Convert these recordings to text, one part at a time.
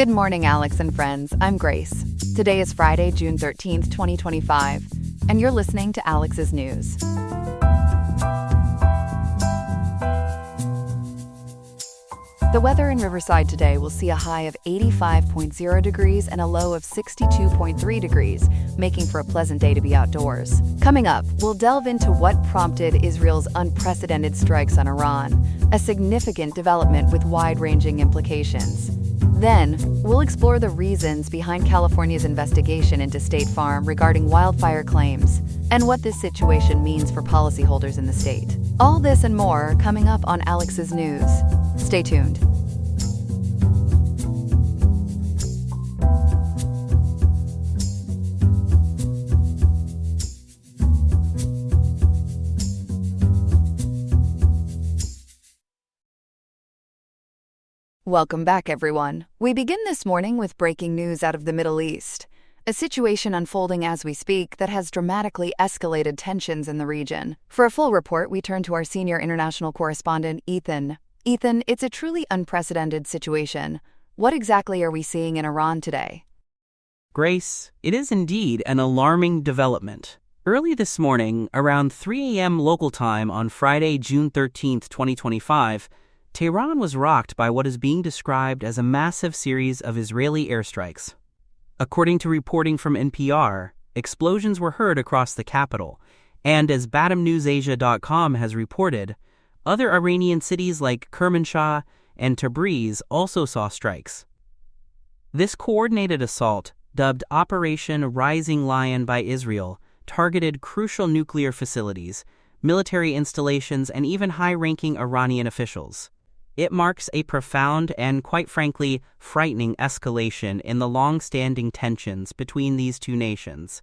Good morning, Alex and friends. I'm Grace. Today is Friday, June 13th, 2025, and you're listening to Alex's News. The weather in Riverside today will see a high of 85.0 degrees and a low of 62.3 degrees, making for a pleasant day to be outdoors. Coming up, we'll delve into what prompted Israel's unprecedented strikes on Iran, a significant development with wide-ranging implications. Then, we'll explore the reasons behind California's investigation into State Farm regarding wildfire claims, and what this situation means for policyholders in the state. All this and more coming up on Alex's News. Stay tuned. Welcome back, everyone. We begin this morning with breaking news out of the Middle East, a situation unfolding as we speak that has dramatically escalated tensions in the region. For a full report, we turn to our senior international correspondent, Ethan. Ethan, it's a truly unprecedented situation. What exactly are we seeing in Iran today? Grace, it is indeed an alarming development. Early this morning, around 3 a.m. local time on Friday, June 13, 2025, Tehran was rocked by what is being described as a massive series of Israeli airstrikes. According to reporting from NPR, explosions were heard across the capital, and as BatumNewsAsia.com has reported, other Iranian cities like Kermanshah and Tabriz also saw strikes. This coordinated assault, dubbed Operation Rising Lion by Israel, targeted crucial nuclear facilities, military installations, and even high-ranking Iranian officials. It marks a profound and, quite frankly, frightening escalation in the long-standing tensions between these two nations.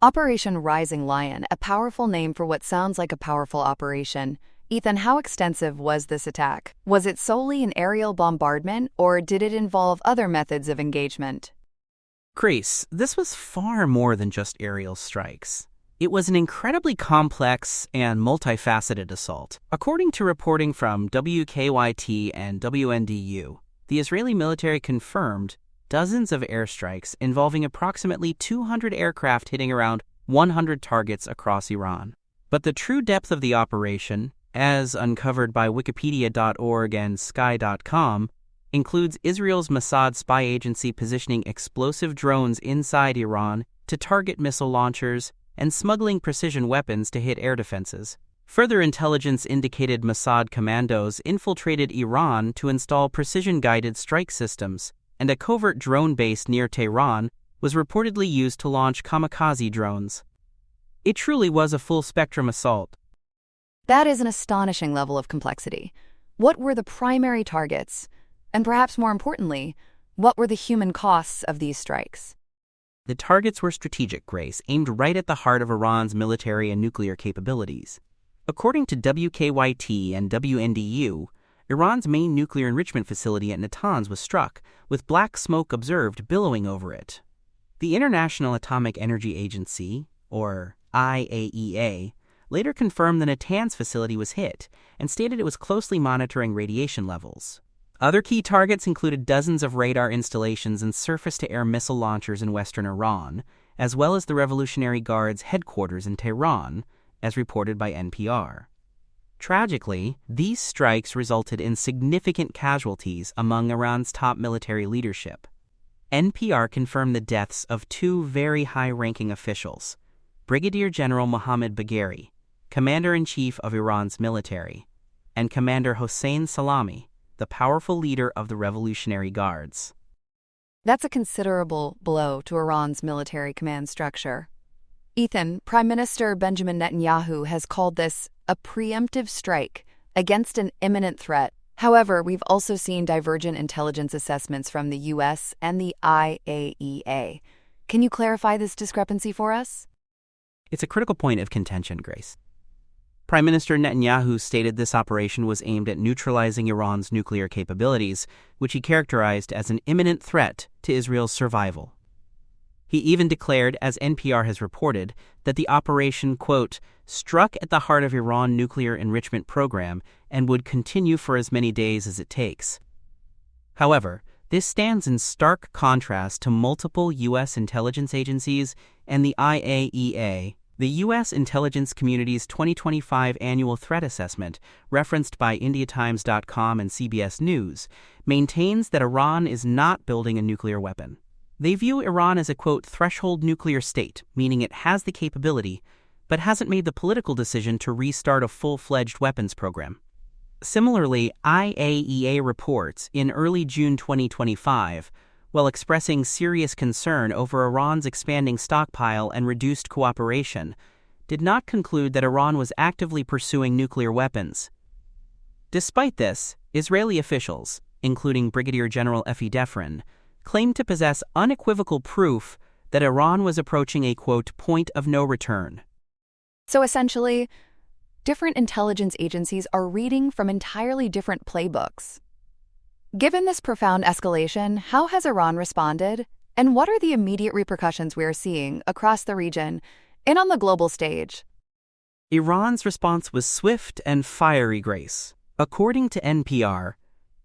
Operation Rising Lion, a powerful name for what sounds like a powerful operation. Ethan, how extensive was this attack? Was it solely an aerial bombardment, or did it involve other methods of engagement? Grace, this was far more than just aerial strikes. It was an incredibly complex and multifaceted assault. According to reporting from WKYT and WNDU, the Israeli military confirmed dozens of airstrikes involving approximately 200 aircraft hitting around 100 targets across Iran. But the true depth of the operation, as uncovered by Wikipedia.org and Sky.com, includes Israel's Mossad spy agency positioning explosive drones inside Iran to target missile launchers and smuggling precision weapons to hit air defenses. Further intelligence indicated Mossad commandos infiltrated Iran to install precision-guided strike systems, and a covert drone base near Tehran was reportedly used to launch kamikaze drones. It truly was a full-spectrum assault. That is an astonishing level of complexity. What were the primary targets? And perhaps more importantly, what were the human costs of these strikes? The targets were strategic, Grace, aimed right at the heart of Iran's military and nuclear capabilities. According to WKYT and WNDU, Iran's main nuclear enrichment facility at Natanz was struck, with black smoke observed billowing over it. The International Atomic Energy Agency, or IAEA, later confirmed the Natanz facility was hit and stated it was closely monitoring radiation levels. Other key targets included dozens of radar installations and surface-to-air missile launchers in western Iran, as well as the Revolutionary Guard's headquarters in Tehran, as reported by NPR. Tragically, these strikes resulted in significant casualties among Iran's top military leadership. NPR confirmed the deaths of two very high-ranking officials, Brigadier General Mohammad Bagheri, Commander-in-Chief of Iran's military, and Commander Hossein Salami, the powerful leader of the Revolutionary Guards. That's a considerable blow to Iran's military command structure. Ethan, Prime Minister Benjamin Netanyahu has called this a preemptive strike against an imminent threat. However, we've also seen divergent intelligence assessments from the U.S. and the IAEA. Can you clarify this discrepancy for us? It's a critical point of contention, Grace. Prime Minister Netanyahu stated this operation was aimed at neutralizing Iran's nuclear capabilities, which he characterized as an imminent threat to Israel's survival. He even declared, as NPR has reported, that the operation, quote, struck at the heart of Iran nuclear enrichment program and would continue for as many days as it takes. However, This stands in stark contrast to multiple U.S. intelligence agencies and the IAEA. The U.S. intelligence community's 2025 annual threat assessment, referenced by IndiaTimes.com and CBS News, maintains that Iran is not building a nuclear weapon. They view Iran as a, quote, threshold nuclear state, meaning it has the capability, but hasn't made the political decision to restart a full-fledged weapons program. Similarly, IAEA reports in early June 2025, while expressing serious concern over Iran's expanding stockpile and reduced cooperation, did not conclude that Iran was actively pursuing nuclear weapons. Despite this, Israeli officials, including Brigadier General Efi Defrin, claimed to possess unequivocal proof that Iran was approaching a, quote, point of no return. So essentially, different intelligence agencies are reading from entirely different playbooks. Given this profound escalation, how has Iran responded? And what are the immediate repercussions we are seeing across the region and on the global stage? Iran's response was swift and fiery, Grace. According to NPR,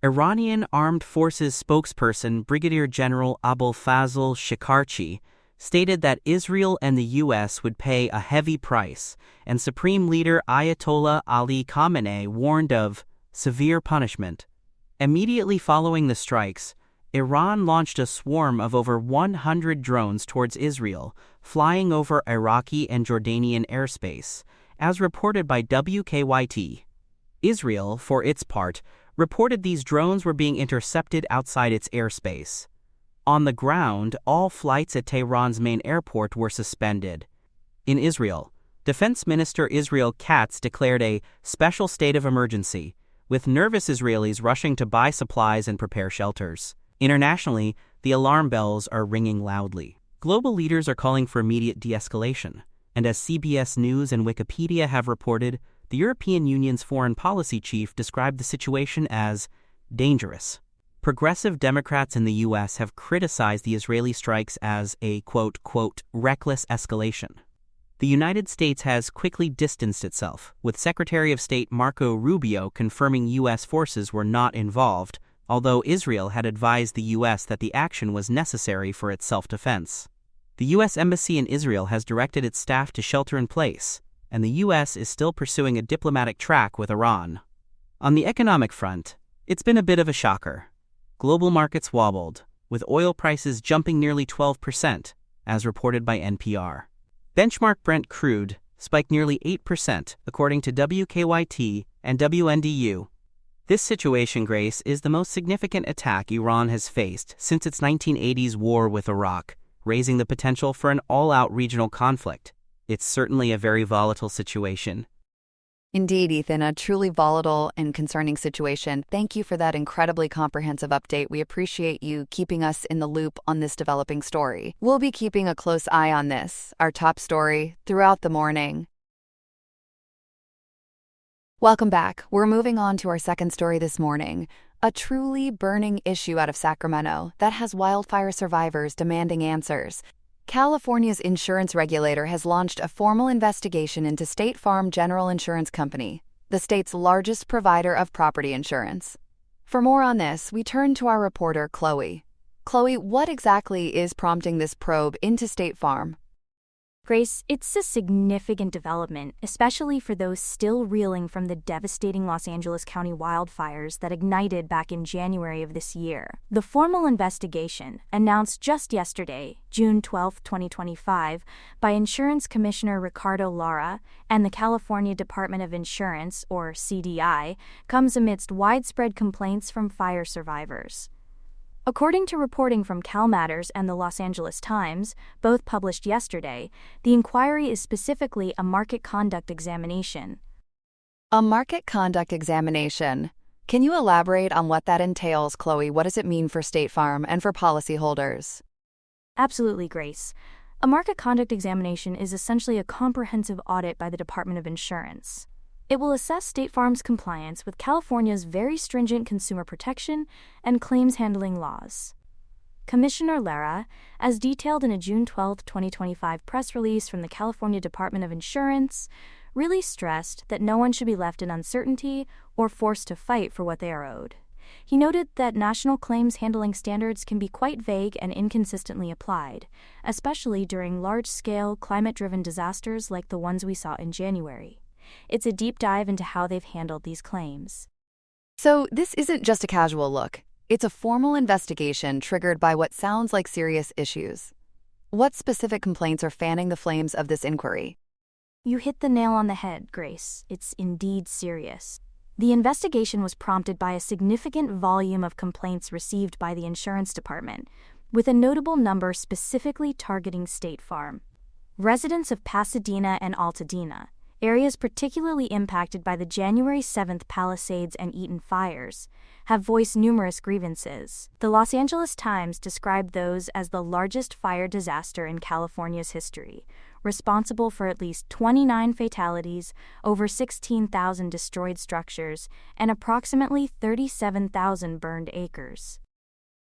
Iranian Armed Forces spokesperson Brigadier General Abul Fazl Shikarchi stated that Israel and the U.S. would pay a heavy price, and Supreme Leader Ayatollah Ali Khamenei warned of severe punishment. Immediately following the strikes, Iran launched a swarm of over 100 drones towards Israel, flying over Iraqi and Jordanian airspace, as reported by WKYT. Israel, for its part, reported these drones were being intercepted outside its airspace. On the ground, all flights at Tehran's main airport were suspended. In Israel, Defense Minister Israel Katz declared a special state of emergency, with nervous Israelis rushing to buy supplies and prepare shelters. Internationally, the alarm bells are ringing loudly. Global leaders are calling for immediate de-escalation, and as CBS News and Wikipedia have reported, the European Union's foreign policy chief described the situation as dangerous. Progressive Democrats in the U.S. have criticized the Israeli strikes as a, quote, reckless escalation. The United States has quickly distanced itself, with Secretary of State Marco Rubio confirming U.S. forces were not involved, although Israel had advised the U.S. that the action was necessary for its self-defense. The U.S. Embassy in Israel has directed its staff to shelter in place, and the U.S. is still pursuing a diplomatic track with Iran. On the economic front, it's been a bit of a shocker. Global markets wobbled, with oil prices jumping nearly 12%, as reported by NPR. Benchmark Brent crude spiked nearly 8%, according to WKYT and WNDU. This situation, Grace, is the most significant attack Iran has faced since its 1980s war with Iraq, raising the potential for an all-out regional conflict. It's certainly a very volatile situation. Indeed, Ethan, a truly volatile and concerning situation. Thank you for that incredibly comprehensive update. We appreciate you keeping us in the loop on this developing story. We'll be keeping a close eye on this, our top story, throughout the morning. Welcome back. We're moving on to our second story this morning. A truly burning issue out of Sacramento that has wildfire survivors demanding answers. California's insurance regulator has launched a formal investigation into State Farm General Insurance Company, the state's largest provider of property insurance. For more on this, we turn to our reporter, Chloe. Chloe, what exactly is prompting this probe into State Farm? Grace, it's a significant development, especially for those still reeling from the devastating Los Angeles County wildfires that ignited back in January of this year. The formal investigation, announced just yesterday, June 12, 2025, by Insurance Commissioner Ricardo Lara and the California Department of Insurance, or CDI, comes amidst widespread complaints from fire survivors. According to reporting from CalMatters and the Los Angeles Times, both published yesterday, the inquiry is specifically a market conduct examination. A market conduct examination. Can you elaborate on what that entails, Chloe? What does it mean for State Farm and for policyholders? Absolutely, Grace. A market conduct examination is essentially a comprehensive audit by the Department of Insurance. It will assess State Farm's compliance with California's very stringent consumer protection and claims handling laws. Commissioner Lara, as detailed in a June 12, 2025 press release from the California Department of Insurance, really stressed that no one should be left in uncertainty or forced to fight for what they are owed. He noted that national claims handling standards can be quite vague and inconsistently applied, especially during large-scale, climate-driven disasters like the ones we saw in January. It's a deep dive into how they've handled these claims. So this isn't just a casual look. It's a formal investigation triggered by what sounds like serious issues. What specific complaints are fanning the flames of this inquiry? You hit the nail on the head, Grace. It's indeed serious. The investigation was prompted by a significant volume of complaints received by the insurance department, with a notable number specifically targeting State Farm. Residents of Pasadena and Altadena, areas particularly impacted by the January 7th Palisades and Eaton fires, have voiced numerous grievances. The Los Angeles Times described those as the largest fire disaster in California's history, responsible for at least 29 fatalities, over 16,000 destroyed structures, and approximately 37,000 burned acres.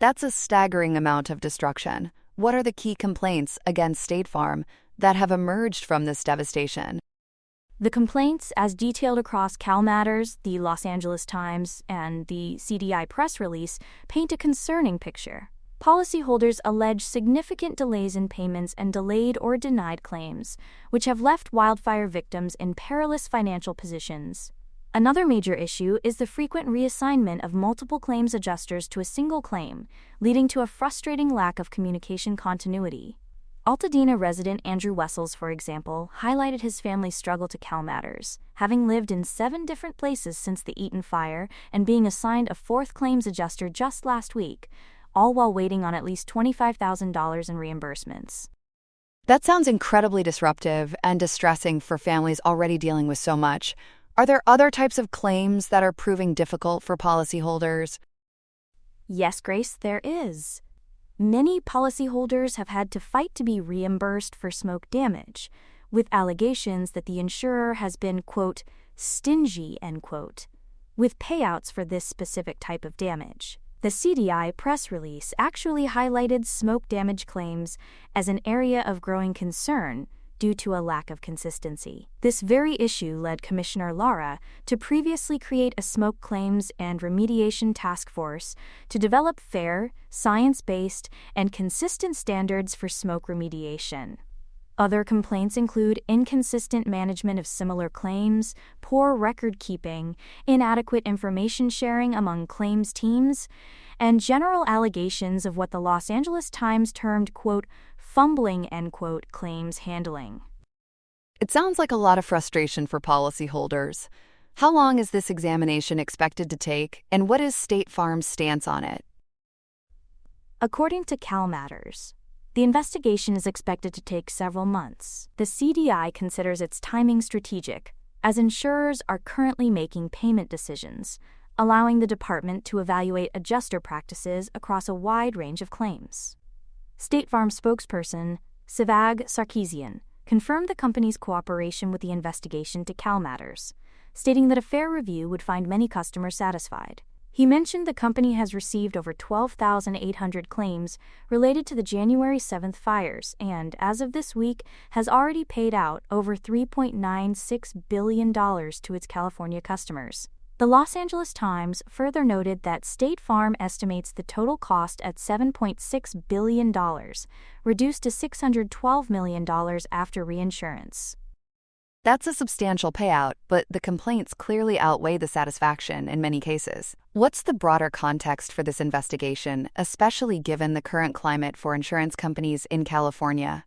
That's a staggering amount of destruction. What are the key complaints against State Farm that have emerged from this devastation? The complaints, as detailed across CalMatters, the Los Angeles Times, and the CDI press release, paint a concerning picture. Policyholders allege significant delays in payments and delayed or denied claims, which have left wildfire victims in perilous financial positions. Another major issue is the frequent reassignment of multiple claims adjusters to a single claim, leading to a frustrating lack of communication continuity. Altadena resident Andrew Wessels, for example, highlighted his family's struggle to CalMatters, having lived in 7 different places since the Eaton fire and being assigned a 4th claims adjuster just last week, all while waiting on at least $25,000 in reimbursements. That sounds incredibly disruptive and distressing for families already dealing with so much. Are there other types of claims that are proving difficult for policyholders? Yes, Grace, there is. Many policyholders have had to fight to be reimbursed for smoke damage, with allegations that the insurer has been, quote, stingy, end quote, with payouts for this specific type of damage. The CDI press release actually highlighted smoke damage claims as an area of growing concern due to a lack of consistency. This very issue led Commissioner Lara to previously create a smoke claims and remediation task force to develop fair, science-based, and consistent standards for smoke remediation. Other complaints include inconsistent management of similar claims, poor record keeping, inadequate information sharing among claims teams, and general allegations of what the Los Angeles Times termed, quote, fumbling, end quote, claims handling. It sounds like a lot of frustration for policyholders. How long is this examination expected to take, and what is State Farm's stance on it? According to CalMatters, the investigation is expected to take several months. The CDI considers its timing strategic, as insurers are currently making payment decisions, allowing the department to evaluate adjuster practices across a wide range of claims. State Farm spokesperson Sivag Sarkeesian confirmed the company's cooperation with the investigation to CalMatters, stating that a fair review would find many customers satisfied. He mentioned the company has received over 12,800 claims related to the January 7th fires and, as of this week, has already paid out over $3.96 billion to its California customers. The Los Angeles Times further noted that State Farm estimates the total cost at $7.6 billion, reduced to $612 million after reinsurance. That's a substantial payout, but the complaints clearly outweigh the satisfaction in many cases. What's the broader context for this investigation, especially given the current climate for insurance companies in California?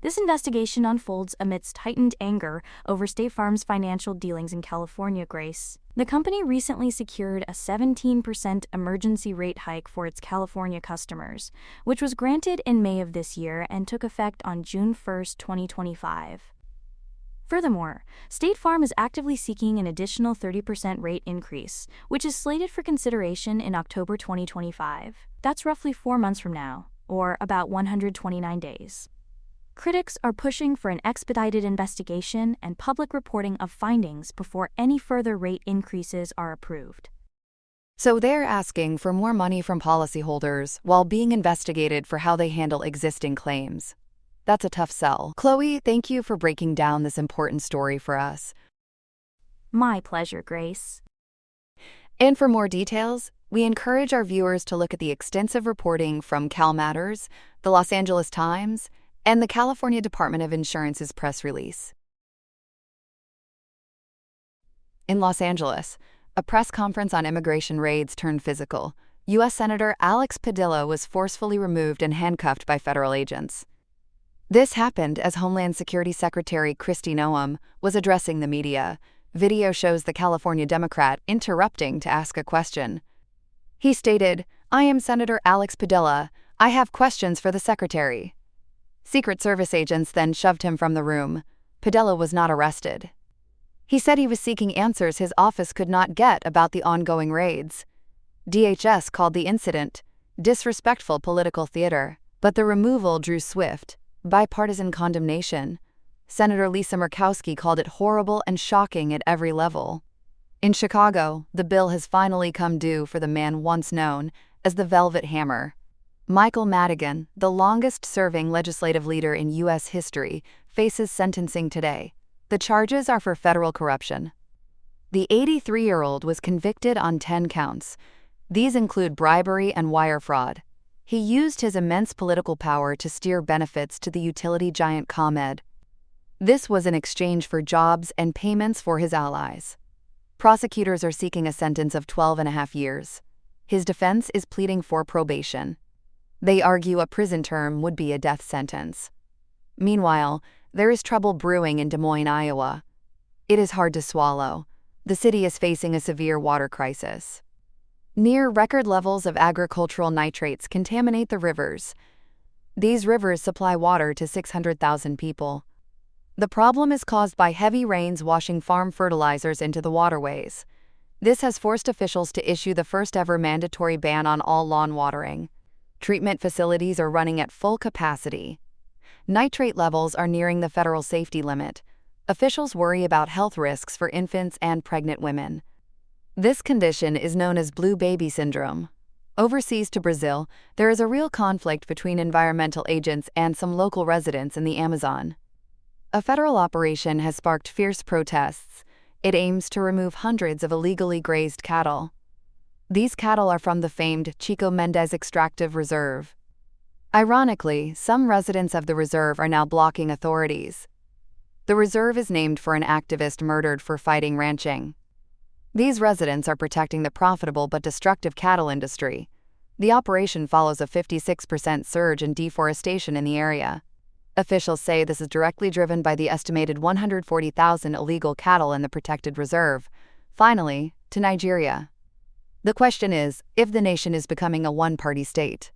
This investigation unfolds amidst heightened anger over State Farm's financial dealings in California, Grace. The company recently secured a 17% emergency rate hike for its California customers, which was granted in May of this year and took effect on June 1, 2025. Furthermore, State Farm is actively seeking an additional 30% rate increase, which is slated for consideration in October 2025. That's roughly 4 months from now, or about 129 days. Critics are pushing for an expedited investigation and public reporting of findings before any further rate increases are approved. So they're asking for more money from policyholders while being investigated for how they handle existing claims. That's a tough sell. Chloe, thank you for breaking down this important story for us. My pleasure, Grace. And for more details, we encourage our viewers to look at the extensive reporting from Cal Matters, the Los Angeles Times, and the California Department of Insurance's press release. In Los Angeles, a press conference on immigration raids turned physical. U.S. Senator Alex Padilla was forcefully removed and handcuffed by federal agents. This happened as Homeland Security Secretary Kristi Noem was addressing the media. Video shows the California Democrat interrupting to ask a question. He stated, "I am Senator Alex Padilla. I have questions for the secretary." Secret Service agents then shoved him from the room. Padilla was not arrested. He said he was seeking answers his office could not get about the ongoing raids. DHS called the incident disrespectful political theater, but the removal drew swift, bipartisan condemnation. Senator Lisa Murkowski called it horrible and shocking at every level. In Chicago, the bill has finally come due for the man once known as the Velvet Hammer. Michael Madigan, the longest-serving legislative leader in U.S. history, faces sentencing today. The charges are for federal corruption. The 83-year-old was convicted on 10 counts. These include bribery and wire fraud. He used his immense political power to steer benefits to the utility giant ComEd. This was in exchange for jobs and payments for his allies. Prosecutors are seeking a sentence of 12.5 years. His defense is pleading for probation. They argue a prison term would be a death sentence. Meanwhile, there is trouble brewing in Des Moines, Iowa. It is hard to swallow. The city is facing a severe water crisis. Near record levels of agricultural nitrates contaminate the rivers. These rivers supply water to 600,000 people. The problem is caused by heavy rains washing farm fertilizers into the waterways. This has forced officials to issue the first-ever mandatory ban on all lawn watering. Treatment facilities are running at full capacity. Nitrate levels are nearing the federal safety limit. Officials worry about health risks for infants and pregnant women. This condition is known as blue baby syndrome. Overseas to Brazil, there is a real conflict between environmental agents and some local residents in the Amazon. A federal operation has sparked fierce protests. It aims to remove hundreds of illegally grazed cattle. These cattle are from the famed Chico Mendes Extractive Reserve. Ironically, some residents of the reserve are now blocking authorities. The reserve is named for an activist murdered for fighting ranching. These residents are protecting the profitable but destructive cattle industry. The operation follows a 56% surge in deforestation in the area. Officials say this is directly driven by the estimated 140,000 illegal cattle in the protected reserve. Finally, to Nigeria. The question is, if the nation is becoming a one-party state.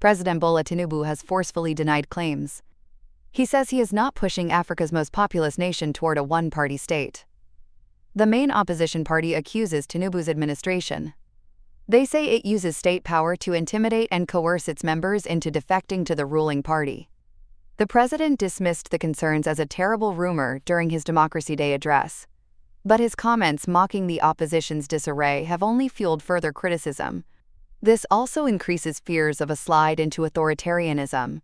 President Bola Tinubu has forcefully denied claims. He says he is not pushing Africa's most populous nation toward a one-party state. The main opposition party accuses Tinubu's administration. They say it uses state power to intimidate and coerce its members into defecting to the ruling party. The president dismissed the concerns as a terrible rumor during his Democracy Day address. But his comments mocking the opposition's disarray have only fueled further criticism. This also increases fears of a slide into authoritarianism.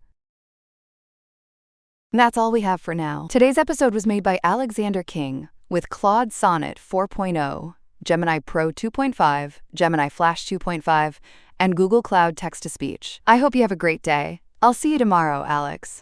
That's all we have for now. Today's episode was made by Alexander King with Claude Sonnet 4.0, Gemini Pro 2.5, Gemini Flash 2.5, and Google Cloud Text-to-Speech. I hope you have a great day. I'll see you tomorrow, Alex.